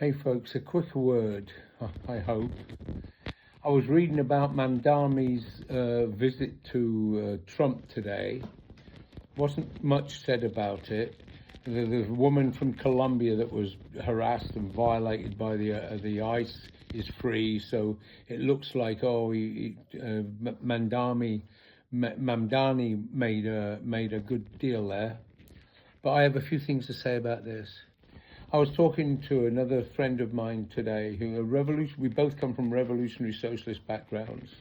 Hey folks, a quick word, I hope. I was reading about Mamdani's visit to Trump today. Wasn't much said about it. The woman from Colombia that was harassed and violated by the ICE is free, so it looks like Mamdani made a good deal there. But I have a few things to say about this. I was talking to another friend of mine today we both come from revolutionary socialist backgrounds,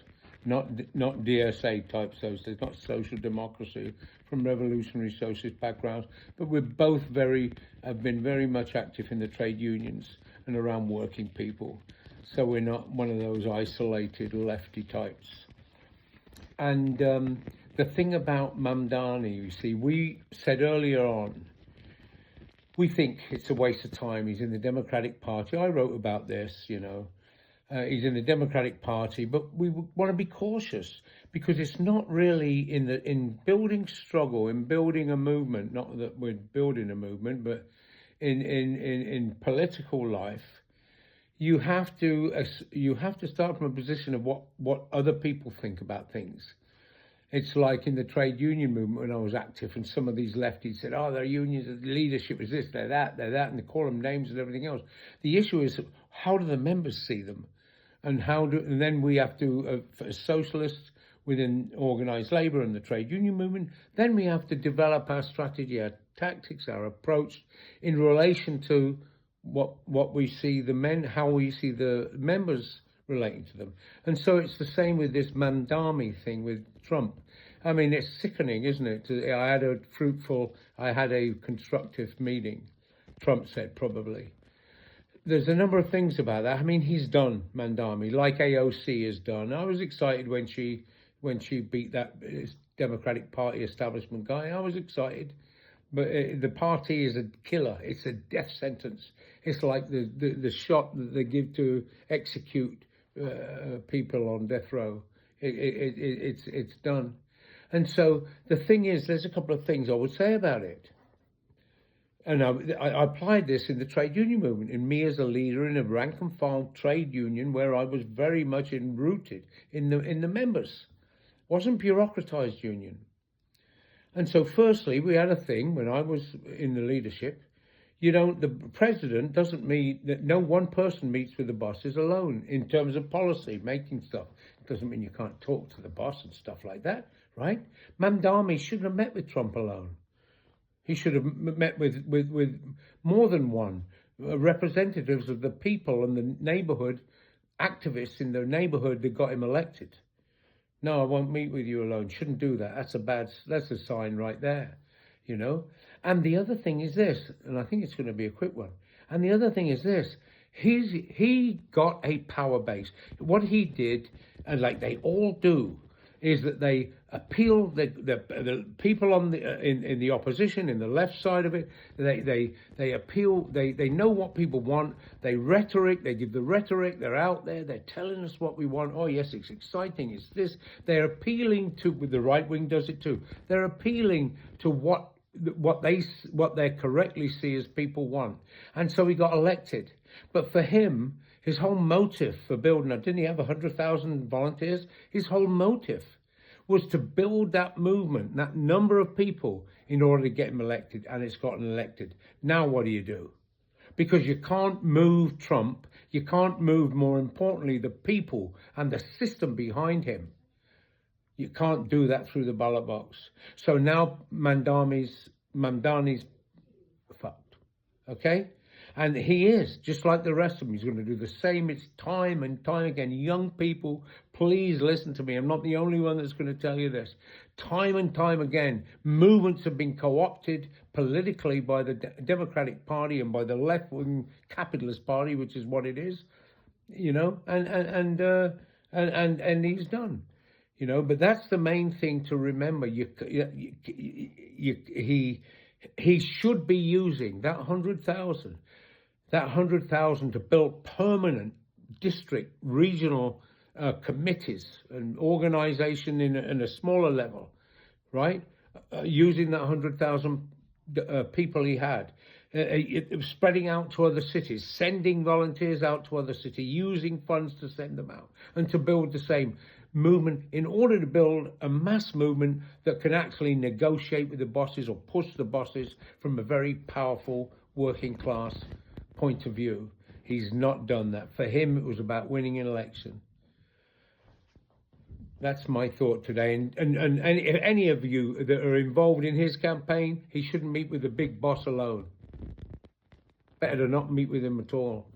not DSA type socialists, not social democracy, from revolutionary socialist backgrounds, but we're both have been very much active in the trade unions and around working people. So we're not one of those isolated lefty types. And the thing about Mamdani, you see, we said earlier on, we think it's a waste of time. He's in the Democratic Party. I wrote about this, he's in the Democratic Party, but we want to be cautious because it's not really in building struggle, in building a movement, not that we're building a movement, but in political life, you have to start from a position of what other people think about things. It's like in the trade union movement when I was active, and some of these lefties said, their unions, the leadership is this, they're that, and they call them names and everything else. The issue is, how do the members see them? And then we have to, as socialists within organised labour and the trade union movement, then we have to develop our strategy, our tactics, our approach in relation to what we see how we see the members relating to them. And so it's the same with this Mamdani thing with Trump. I mean, it's sickening, isn't it? I had a constructive meeting, Trump said, probably. There's a number of things about that. I mean, he's done, Mamdani, like AOC has done. I was excited when she beat that Democratic Party establishment guy. I was excited. But the party is a killer. It's a death sentence. It's like the shot that they give to execute people on death row. It's done. And so the thing is, there's a couple of things I would say about it. And I applied this in the trade union movement, in me as a leader in a rank and file trade union where I was very much rooted in the members. It wasn't bureaucratized union. And so firstly, we had a thing when I was in the leadership, the president doesn't no one person meets with the bosses alone in terms of policy, making stuff. It doesn't mean you can't talk to the boss and stuff like that, right? Mamdani shouldn't have met with Trump alone. He should have met with more than one, representatives of the people and the neighborhood, activists in the neighborhood that got him elected. No, I won't meet with you alone. Shouldn't do that. That's a sign right there, And the other thing is this, and I think it's going to be a quick one. And the other thing is this, he got a power base. What he did, and like they all do, is that they appeal the people on in the opposition, in the left side of it. They appeal. They know what people want. They give the rhetoric. They're out there. They're telling us what we want. Oh yes, it's exciting. It's this. They're appealing to. The right wing does it too. They're appealing to what they correctly see as people want. And so he got elected. But for him, his whole motive for building didn't he have 100,000 volunteers? His whole motive was to build that movement, that number of people, in order to get him elected, and it's gotten elected. Now what do? Because you can't move Trump, you can't move, more importantly, the people and the system behind him. You can't do that through the ballot box. So now Mamdani's fucked, okay? And he is, just like the rest of them. He's going to do the same. It's time and time again. Young people, please listen to me. I'm not the only one that's going to tell you this. Time and time again, movements have been co-opted politically by the Democratic Party and by the left-wing capitalist party, which is what it is, and he's done. But that's the main thing to remember. He should be using that 100,000 to build permanent district, regional committees and organization in a smaller level, right? Using that 100,000 people he had. spreading out to other cities, sending volunteers out to other cities, using funds to send them out, and to build the same movement in order to build a mass movement that can actually negotiate with the bosses or push the bosses from a very powerful working class point of view. He's not done that. For him, it was about winning an election. That's my thought today. And any of you that are involved in his campaign, he shouldn't meet with the big boss alone. Better to not meet with him at all.